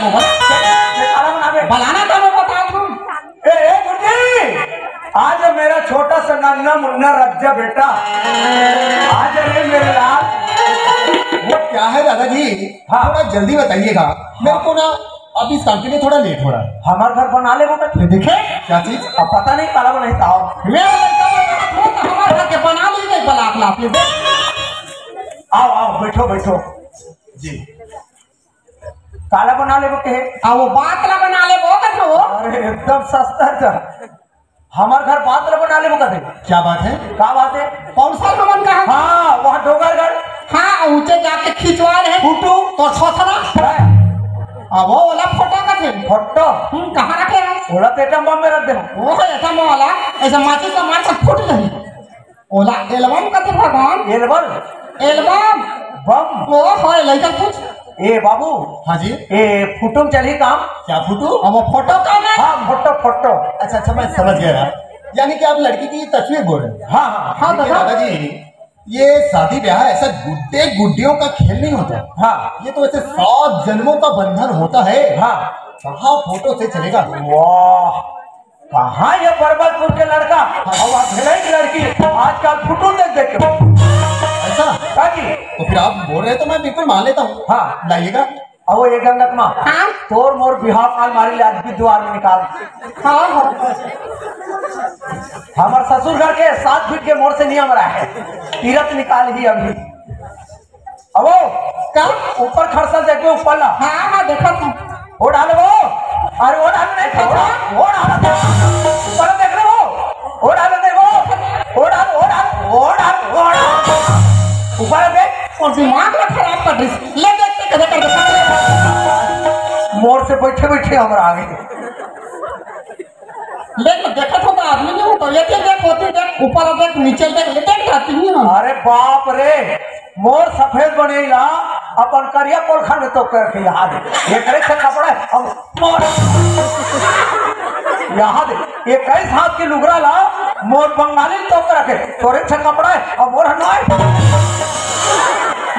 वो बनाना था मैं बताओ तुम। ए गुड्डी, आज मेरा छोटा सा नन्ना मुन्ना रज्जा बेटा, आज रे मेरे लाल। वो क्या है दादाजी? हाँ, थोड़ा जल्दी बताइएगा, मेरे को ना अब इस काम के लिए थोड़ा लेट हो रहा है। हमारे घर बना ले वो देखे क्या चीज? अब पता नहीं काला नहीं था हमारे घर के बना लीजिए बलाक लाप ले। आओ आओ बैठो बैठो जी। काला बना ले वो कहे वो बातला बना ले वो कैसे हो? अरे एकदम सस्ता था। हमारे घर बातला बना ले वो कहते। क्या बात है? क्या बात है? कौन सा भवन का है? हाँ वहाँ डोंगरगढ़। हाँ ऊंचे जाके खिंचवा रहे फूटू तो छोथरा वो वाला फोटो का थे फोटो कहाँ रखे हैं? ओला एटम बम में रख देना। वो है एटम वाला ऐसा माचिस का मार कर फूट रही। ओला एल्बम का थे भगवान। एल्बम बम वो है लड़का कुछ। ए बाबू। हाँ जी। ए फुटुम चली काम। क्या फुटू? अब वो फोटो का है। हाँ फोटो फोटो। अच्छा अच्छा मैं समझ गया, यानी कि आप लड़की की तस्वीर बोल रहे हैं। हाँ हाँ हाँ दादाजी, ये शादी ब्याह ऐसा गुड्डे गुड्डियों का खेल नहीं होता। हाँ ये तो ऐसे 100 जन्मों का बंधन होता है। हाँ कहाँ फोटो से चलेगा? वाह कहाँ ये पर्वतपुर के लड़का और की लड़की आजकल फुटू देख देख के ऐसा काकी। तो फिर आप बोल रहे तो मैं बिल्कुल मान लेता हूँ। हाँ लाइएगा। अब ये गंगत माँ हाँ तोर मोर बिहार काल मारी ले आज भी द्वार में निकाल। हाँ हमारे ससुर घर के 7 फीट के मोड़ से नियम रहा है तीरथ निकाल ही अभी। अब क्या ऊपर खरसा देखो ऊपर ला। हाँ हाँ देखा तुम वो डालो वो। अरे वो डालो नहीं वो डालो ऊपर देख रहे हो। वो डालो नहीं वो डालो वो डालो वो डालो वो डालो ऊपर देख। और दिमाग में खराब कर रही ले देखते कदे कर मोड़ से बैठे बैठे हमारा आगे लेकिन देखा तो आदमी नहीं होता ये देख होती देख ऊपर देख नीचे देख ले देख जाती नहीं हम। अरे बाप रे मोर सफेद बनेला अपन करिया पोलखा में तो कर यहाँ दे ये करे से कपड़ा हम मोर यहाँ दे 21 हाथ की लुगरा ला मोर बंगाली तो कर रखे तोरे से कपड़ा है और मोर हनवाए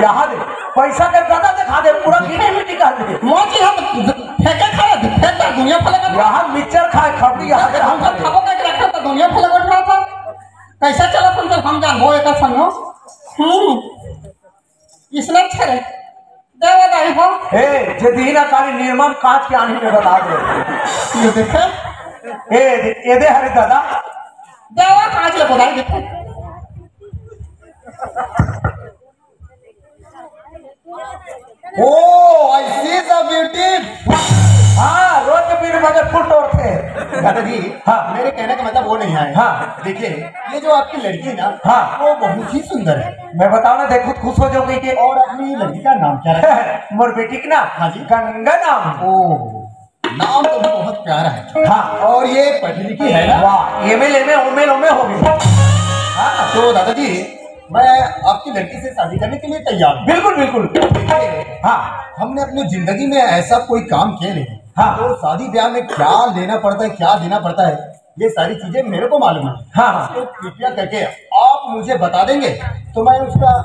यहाँ दे पैसा के गदा दिखा दे पूरा गिने में निकाल दे। मोची हम फेंके खा फेंक दुनिया फलक यहाँ मिक्सचर खाए खबड़ी यहाँ दे हम खाबो के रखा तो दुनिया फलक उठा था कैसा चला तुम हम जान वो एक संग इसने अच्छा रे देवा दाई हो ए जे दीना काली निर्मम कांच के आने में बता दे ये देखे ए दे हरे दादा देवा कांच ले बताई देखे ओह आई सी द ब्यूटी। हाँ रोज के पीने मुझे फुल तोड़ते दादाजी हाँ मेरे कहने का मतलब वो नहीं है। हाँ देखिए ये जो आपकी लड़की है ना हाँ वो बहुत ही सुंदर है। मैं बताऊँ ना देखो खुश हो जाओगे कि और अपनी लड़की का नाम क्या है? मोर बेटी की ना हाँ जी गंगा नाम। ओह नाम तो भी बहुत प्यारा है। हाँ और ये पढ़ी लिखी है ना? वाह एमएलए में ओमेल ओमे हो गई। हाँ तो दादाजी मैं आपकी लड़की से शादी करने के लिए तैयार हूँ। बिल्कुल बिल्कुल। हाँ हमने अपनी जिंदगी में ऐसा कोई काम किया नहीं। हाँ तो शादी ब्याह में क्या लेना पड़ता है क्या देना पड़ता है ये सारी चीजें मेरे को मालूम है। हाँ तो कृपया करके आप मुझे बता देंगे तो मैं उसका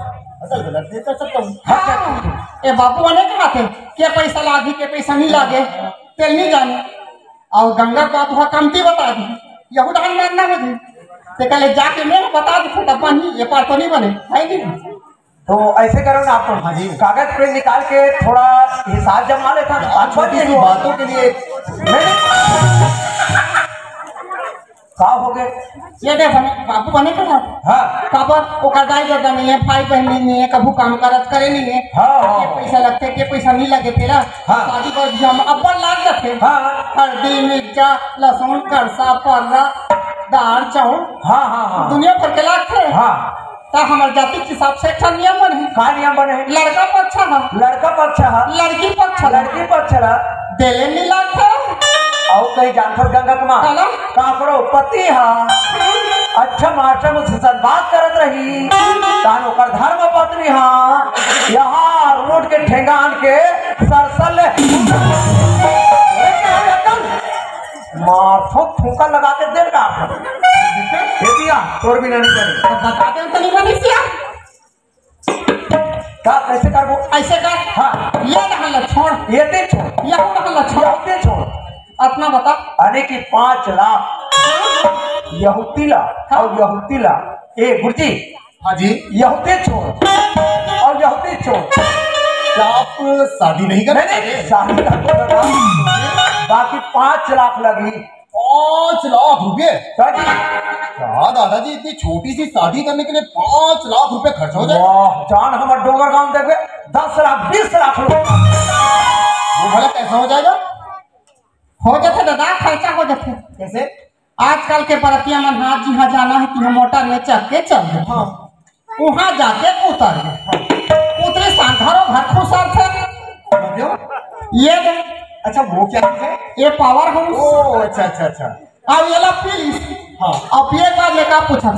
असल गलत नहीं कर सकता हूँ। हाँ ये बाबू ने कहा थे क्या पैसा लागे क्या पैसा नहीं लागे तेल नहीं जाने और गंगा बाबू कमती बता दी यहू डाल मारना मुझे तो कल जाके मैं बता दी तो बनी ये पार तो नहीं बने है नहीं। तो ऐसे करो ना आप हाँ जी कागज पे निकाल के थोड़ा हिसाब जमा लेता आज छोटी बातों के लिए क्या हो गए ये देख बाबू बने का हाँ काबर वो करदाई देता नहीं है भाई बहन नहीं है कभू काम करत करे नहीं है। हाँ के पैसा लगते के पैसा नहीं लगे तेरा हाँ शादी पर जम अब्बल लाग जाते हाँ हल्दी मिर्चा लहसुन करसा पर्रा दाल चावल हाँ हाँ हाँ दुनिया भर के लागते हाँ तो हमारे जाति के हिसाब से अच्छा नियम बने का नियम बने लड़का पक्ष है लड़का पक्ष है लड़की पक्ष है लड़की पक्ष है देले नहीं लागते और कहीं जानकर गंगा कुमार चलो का करो पति हा अच्छा मास्टर मुझसे सद बात करत रही तानो कर धर्म पत्नी हा यहाँ रोड के ठेंगान के सरसल माथो फूका लगा के दे का दिया तोर भी नहीं करे बताते तो नहीं बनी सिया का कैसे करबो ऐसे कर हाँ ये ना छोड़ ये ते छोड़ यहू रहल अच्छा ये ते छोड़ अपना बता अरे कि 5 लाख यहूतीला और यहूतीला ए गुरुजी हाँ जी यहूदी छोड़ और यहूदी छोड़ क्या आप शादी नहीं कर नहीं शादी का बाकी 5 लाख लगी 5 लाख रुपए दादी क्या दादाजी इतनी छोटी सी शादी करने के लिए 5 लाख रुपए खर्च हो जाए वाह जान हमारे डोंगर गांव देखे 10 लाख 20 लाख वो भला कैसा हो जाएगा हो जाते दादा खर्चा हो जाते कैसे आजकल के बरतिया मन हाथ जी हाँ जाना है कि हम मोटर में चढ़ के चल गए हाँ वहाँ जाके उतर गए उतरे घरों घर खुशहाल थे क्यों? ये दे, अच्छा वो क्या है ये पावर हाउस ओ अच्छा अच्छा अच्छा और ये ला प्लीज हाँ अब ये बात लेकर पूछा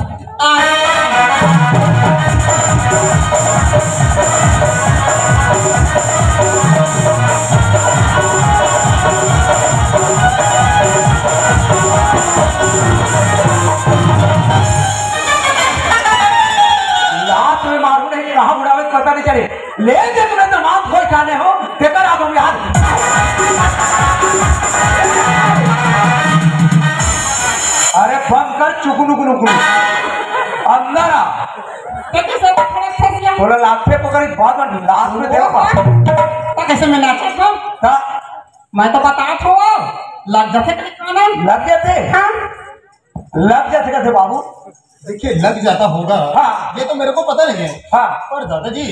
लात में मारू नहीं कहा बुढ़ावे पता नहीं चले ले दे तुमने दमाद खोई खाने हो देकर आ तुम यार अरे बंद कर चुकुनु कुनु अंदर आ बोला लात पे पकड़ी बहुत बड़ी लात में देखा कैसे मैं नाचा था मैं तो बता था लग जाते खाना लग गए थे हाँ लग जाते कैसे बाबू देखिए लग जाता होगा हाँ। ये तो मेरे को पता नहीं है हाँ पर दादाजी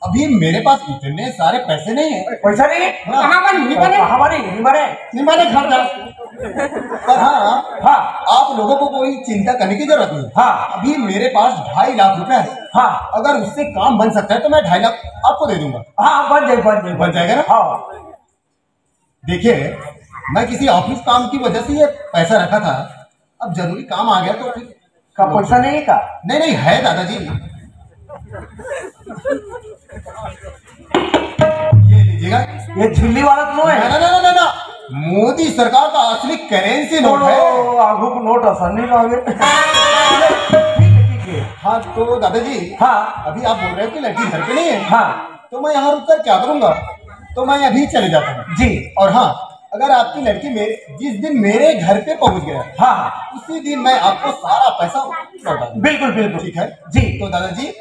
अभी मेरे पास इतने सारे पैसे नहीं है पैसा नहीं हाँ। कहाँ बनी नहीं बने कहाँ बनी नहीं बने निमाने घर जा पर हाँ हाँ आप लोगों को कोई चिंता करने की जरूरत नहीं हाँ अभी मेरे पास 2.5 लाख रुपए है हाँ अगर उससे काम बन सकता है तो मैं 2.5 लाख आपको दे दूंगा हाँ बन जाएगा ना हाँ देखिए मैं किसी ऑफिस काम की वजह से ये पैसा रखा था अब जरूरी काम आ गया तो फिर का पैसा नहीं का नहीं है दादाजी ये लीजिएगा ये झिल्ली वाला तो है ना ना ना ना ना मोदी सरकार का असली करेंसी नोट है आगू को नोट आसानी मांगे हाँ तो दादाजी हाँ अभी आप बोल रहे हो कि लड़की घर पे नहीं है हाँ तो मैं यहाँ रुककर क्या करूंगा तो मैं अभी चले जाता हूँ जी और हाँ अगर आपकी लड़की मेरे जिस दिन मेरे घर पे पहुंच गया हाँ उसी दिन मैं आपको सारा पैसा लौटा दूंगा बिल्कुल बिल्कुल ठीक है जी तो दादाजी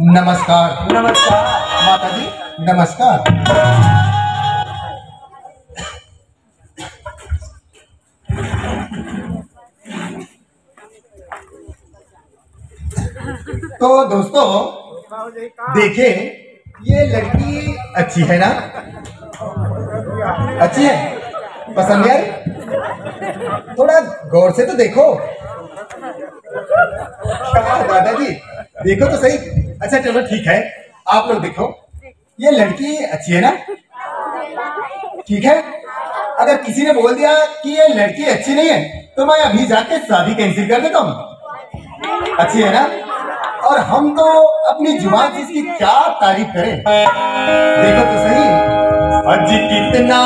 नमस्कार नमस्कार माता जी नमस्कार तो दोस्तों देखिए ये लड़की अच्छी है ना अच्छी है पसंद है थोड़ा गौर से तो देखो दादाजी देखो तो सही अच्छा चलो ठीक है आप लोग देखो ये लड़की अच्छी है ना ठीक है अगर किसी ने बोल दिया कि ये लड़की अच्छी नहीं है तो मैं अभी जाके शादी कैंसिल कर देता हूँ अच्छी है ना और हम तो अपनी जुबान से इसकी क्या तारीफ करें देखो तो सही अज कितना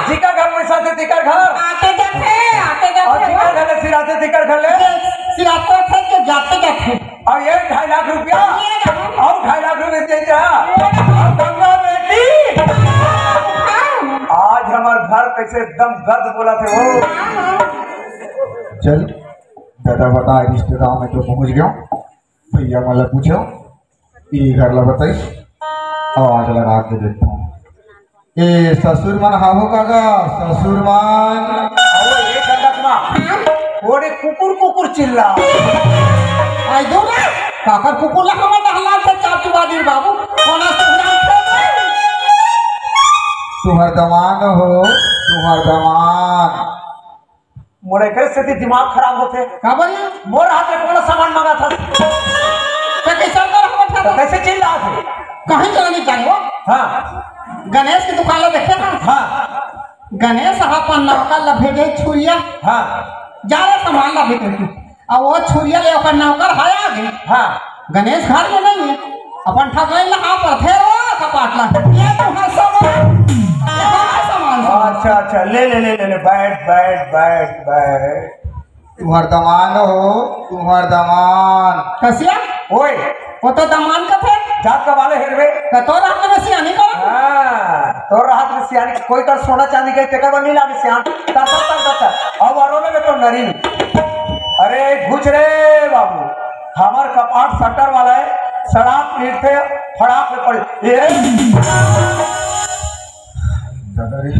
जिका घर में साथे तिकर घर आते जाते और जिका घर ले सिराते तिकर घर ले सिराते थे के जाते जाते और ये 2.5 लाख रुपया और 2.5 लाख रुपए दे दिया गंगा बेटी आज हमार घर कैसे एकदम गद बोला थे वो चल दादा बता रिश्ते गाँव में तो पहुंच गया भैया मतलब पूछो ये घर ला बताइस आवाज लगा के देखता हूँ ए ससुर मन हाहो काका ससुर मन और एक चिल्ला आई दो ना काकर कुकुर ला हमर डहला से चाप चुबादी बाबू कोना से उड़ान कर तुम्हार दमान हो तुम्हार दमान मोरे कैसे थी दिमाग खराब होते का बोली मोर हाथ में कौन सामान मांगा था तो कैसे कर हमर तो था कैसे चिल्ला थे कहीं चलनी जानो हाँ गणेश की दुकान ला देखे ना हाँ गणेश अपन नौकर ला भेजे छुरिया हाँ ज्यादा सामान ला भेजे और वो छुरिया ले अपन नौकर हाया गई हाँ गणेश घर में नहीं है अपन ठगई ला आप थे वो कपाट ला ये तुम्हारा सामान ये हमारा सामान अच्छा अच्छा ले ले ले ले ले बैठ बैठ बैठ बैठ तुम्हार दमान हो तुम्हार दमान कसिया ओए वो तो दमान का थे जात का वाले हेरवे तो रात में सियानी कर हाँ तो रात में सियानी कोई कर सोना चांदी के तेका बनी लागे सियान ता अब अरोले में तो नरी अरे घुच रे बाबू हमार कपाट सटर वाला है सड़ाक पीट थे फड़ाक में पड़े ये दादा रे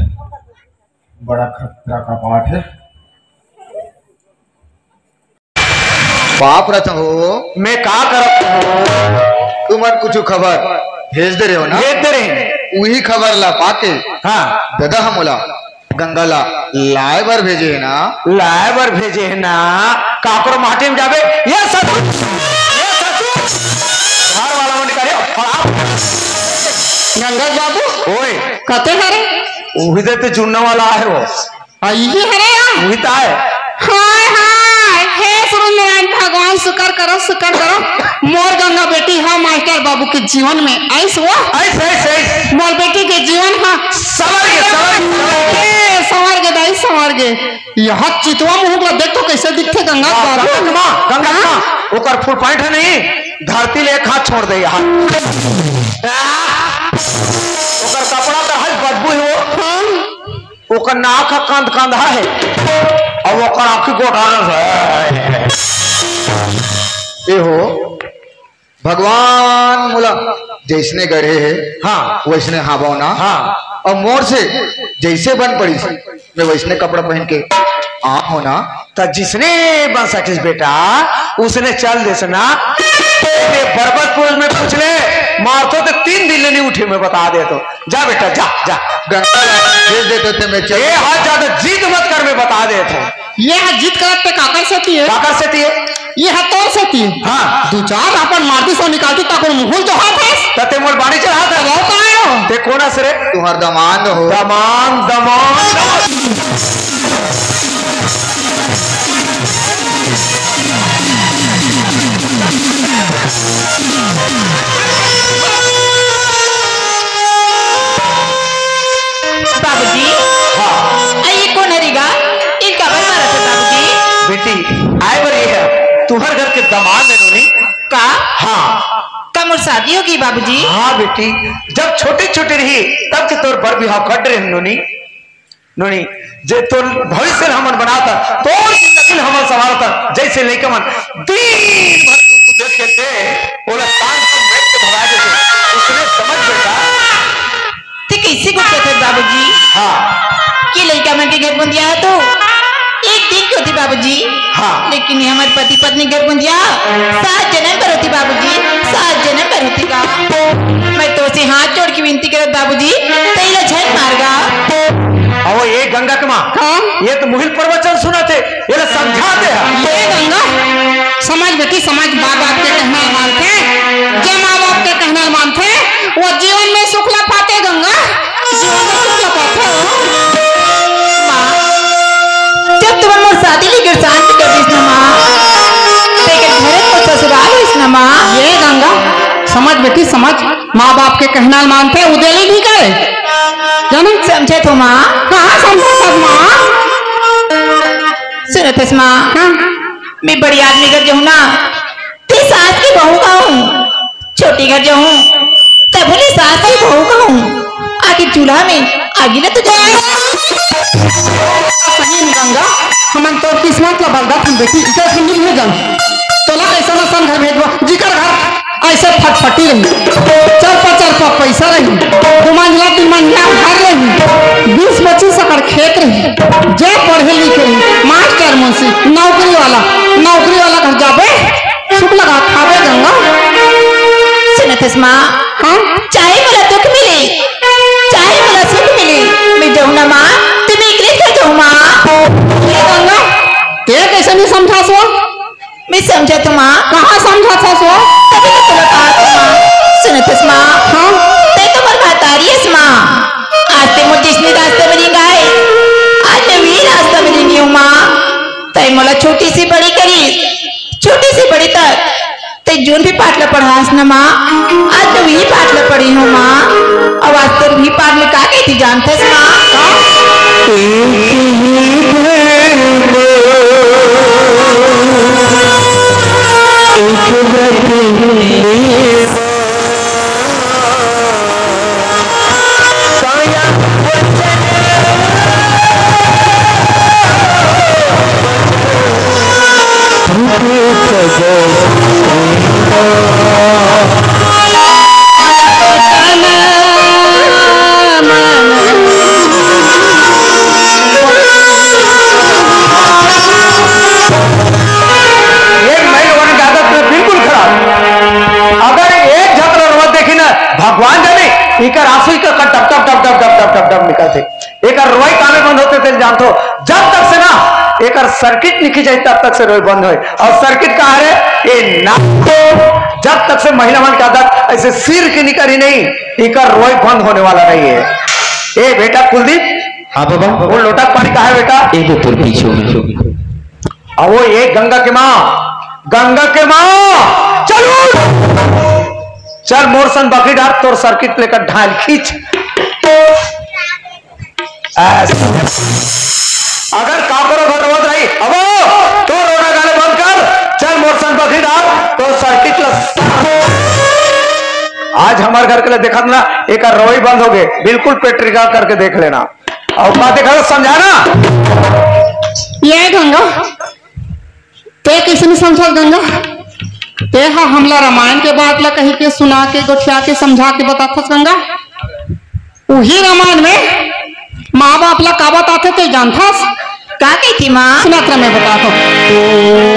बड़ा खतरा का पाठ है बाप रथ हो मैं का करत तुम्हार कुछ खबर भेज दे रहे हो ना भेज दे रहे वही खबर ला पाके हाँ दादा हमला गंगा ला लाए बार भेजे है ना लाए बर भेजे है ना काकरो माटी में जावे ये सचू घर वाला मन करे गंगा बाबू ओए कते हरे वही देते चुनने वाला है वो आई हरे वही तो है हाय हाय हे सूर्यनारायण भगवान शुक्र करो मोर गंगा बेटी है मास्टर बाबू के जीवन में ऐस हुआ ऐसे ऐसे मोर बेटी के जीवन है सवर के दाई संवर गे यहाँ चितवा मुंह ला देख तो कैसे दिखते गंगा बाबू गंगा ओकर फुल पॉइंट है नहीं धरती ले एक हाथ छोड़ दे यहाँ ओकर कपड़ा तो हज बदबू है वो ओकर नाक का कंधा है और ओकर आँखी गोटाना है ये हो भगवान मुला जैसने गढ़े है हाँ वैसने हावना हाँ और मोर से जैसे बन पड़ी मैं वैसने कपड़ा पहन के आप होना तो जिसने बन सकिस बेटा उसने चल देसना बरबतपुर में पूछ ले मारतो तो 3 दिन नहीं उठे मैं बता दे तो जा बेटा जा जा गंगा भेज देते थे मैं ये हाथ ज्यादा जिद मत कर मैं बता दे तो ये है जीत करत पे काकर से थी काकर से थी ये है तोर से थी हाँ दो चार अपन मारती सो निकालती तक मुहुल जो हाथ है तते मोर बाणी चढ़ा था वो कहाँ हो ते कोना से रे तुम्हार दमान हो दमान दमान बाबूजी हाँ ये कौन हरेगा इनका बन मारा था बाबूजी बेटी आए बड़ी है तुम्हारे घर के दामाद है नोनी का हाँ कब मोर शादी होगी बाबूजी हाँ बेटी जब छोटी छोटी रही तब से तोर बर बिहाव कर रहे नोनी नोनी जे तोर भविष्य हमन बनाता तोर जिंदगी हमन संभालता जैसे लइका मन दिन भर गुल्ले खेलते ओला सांझ को मैच के भगा देते उसने समझ बेटा ते कैसे को कहते बाबूजी हाँ कि लड़का मन के घर बंदिया है तो एक दिन की होती बाबूजी हाँ लेकिन ये हमारे पति पत्नी घर बंदिया 7 जन्म पर होती बाबूजी 7 जन्म पर होती का मैं तो से हाथ जोड़ के विनती करत बाबूजी तेरा झट मारगा और ये गंगा के माँ ये तो मुहिल प्रवचन सुनाते ये समझाते हैं ये गंगा समाज बेटी समाज माँ बाप के कहना मानते जो माँ बाप के कहना मानते वो जीवन में सुख ला पाते गंगा जीवन में सुख ला पाते माँ जब तुम मोर शादी लेकर शांति कर दिस ना माँ तेरे घर को ससुराल इस ना माँ ये गंगा समझ बेटी समझ माँ बाप के कहना मानते उदेली भी करे जानो समझे तो माँ हाँ समझ माँ सुनो तो माँ मैं बड़ी आदमी घर जाऊँ ना ते सास की बहू का हूँ छोटी घर जाऊँ तब बोले सास की बहू का हूँ आखिर चूल्हा में आगे ना तो जाए सही में गंगा हमन तो किस्मत ला बलदा हम बेटी इधर से मिल जान तोला कैसा ना सन घर भेजवा जिकर घर ऐसे फटफटी रही चल पर पैसा रही 2 मंजिला 3 मंजिला घर रही 20-25 एकड़ खेत रही जे पढ़े लिखे रही मास्टर मुंशी नौकरी वाला नौकरी सुनथस माँ, चाहे मला दुख मिले चाहे मला सुख मिले, मैं जाऊँ ना माँ, तुम्हें एक कर जाऊँ माँ। गंगा ते कैसे नहीं समझा सो? मैं समझा तो माँ, कहाँ समझा था सो? तभी तो तुला कहा तो माँ, सुनथस माँ, हाँ ते तो मर भातारी है माँ, आज ते मुझे जिसने रास्ते में गाए, आज मैं वही रास्ता में नहीं हूँ माँ। तय मला छोटी सी बड़ी करी, छोटी सी बड़ी तक ते जोन भी पाटला पढ़ास ना माँ, आज मैं वही पाटला पढ़ी हूँ माँ। अब आज तो वही पाट में का कहती जानथस माँ? भगवान जाने इकर आंसू का टप टप टप टप टप टप टप टप निकलते, एक रोई काने बंद होते थे जानतो, जब तक से ना एक सर्किट निकल जाए तब तक से रोई बंद हो। और सर्किट कहा है ये नाक को जब तक से महिला मन का आदत ऐसे सिर की निकल ही नहीं, इकर रोई बंद होने वाला नहीं है। ए बेटा कुलदीप, हाँ बाबा, वो लोटा पानी कहा है बेटा? एक तो पीछे में। और वो एक गंगा के माँ, गंगा के माँ चलो चल मोरसन बकरी डाल तोर सर्किट लेकर ढाल खींच। अगर काकरो घटवत रही अब तो रोना गाने बंद कर, चल मोरसन बकरी डाल तो सर्किट आज हमारे घर के लिए देखा ना एक रोई बंद हो गए, बिल्कुल पेट्रिका करके देख लेना और बात देखा समझाना। ये गंगा ते कैसे नहीं समझा गंगा? ते हा हमला रामायण के बात ला कही के सुना के गोठिया के समझा के बताथस गंगा। वही रामायण में माँ बाप ला का बताते ते जानथस? का कहती माँ? सुनात्र में बतातो।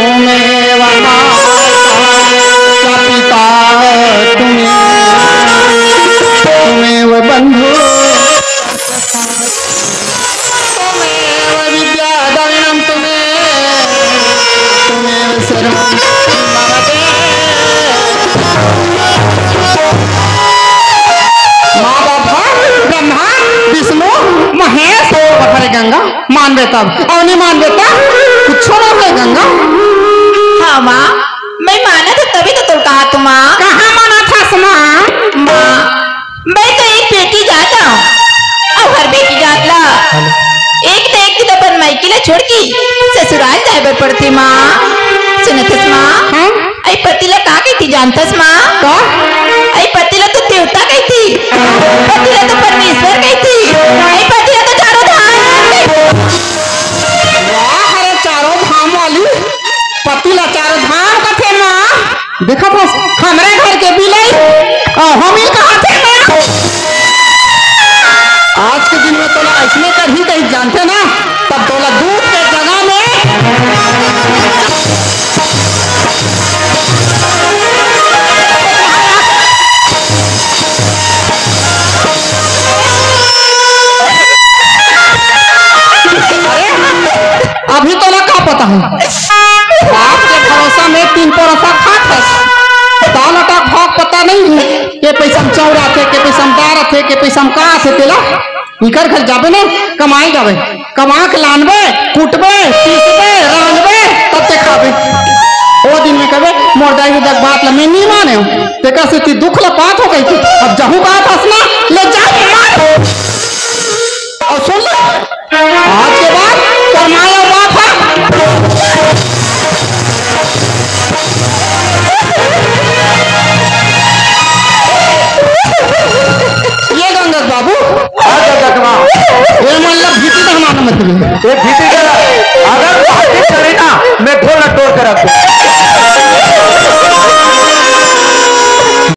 तुम्हें वहा क्या पिता तुम्हें वो बंधु तुम्हें वो विद्या दानम तुम्हें वो सर्व माँ बाप ब्रह्मा विष्णु महेश पथरे गंगा मानवे तब और नहीं मानवे तब कुछ ना है गंगा। हाँ माँ, मैं माना था तभी तो तुम कहा तुम माँ। कहाँ माना था माँ? माँ मैं तो एक बेटी जाता हूँ और हर बेटी जात ला एक दिन अपन मायके ला छोड़ की ससुराल जाए बर पड़ती माँ। सुनथस माँ, आई पति ला का कहती जानथस माँ? आई पति ला तो देवता कहती, पति ला तो परमेश्वर कहती, आई पति ला तो चारों धाम। वाह अरे चारों धाम वाली पति ला चारों धाम कथे माँ। देखा था हमारे घर के बिलाई और हम ही कहा थे माँ। आज के दिन में तोला ऐसने कर ही कहीं जानते ना, तब तोला दूध के जगह में अभी तो ना का पता है बाप के भरोसा में 3 परसा खात है दाल आटा भाग पता नहीं है के पैसा में चौरा थे के पैसा में दार थे के पैसा में कहाँ से तेला निकर घर जाबे ना कमाई जाबे कमा के लानबे कूटबे पीसबे रांधबे तब ते खाबे। ओ दिन में कबे मोर दाई के बात ला मैं नहीं माने ते का से ती दुख ला बात हो गई थी। अब जहू बात हंसना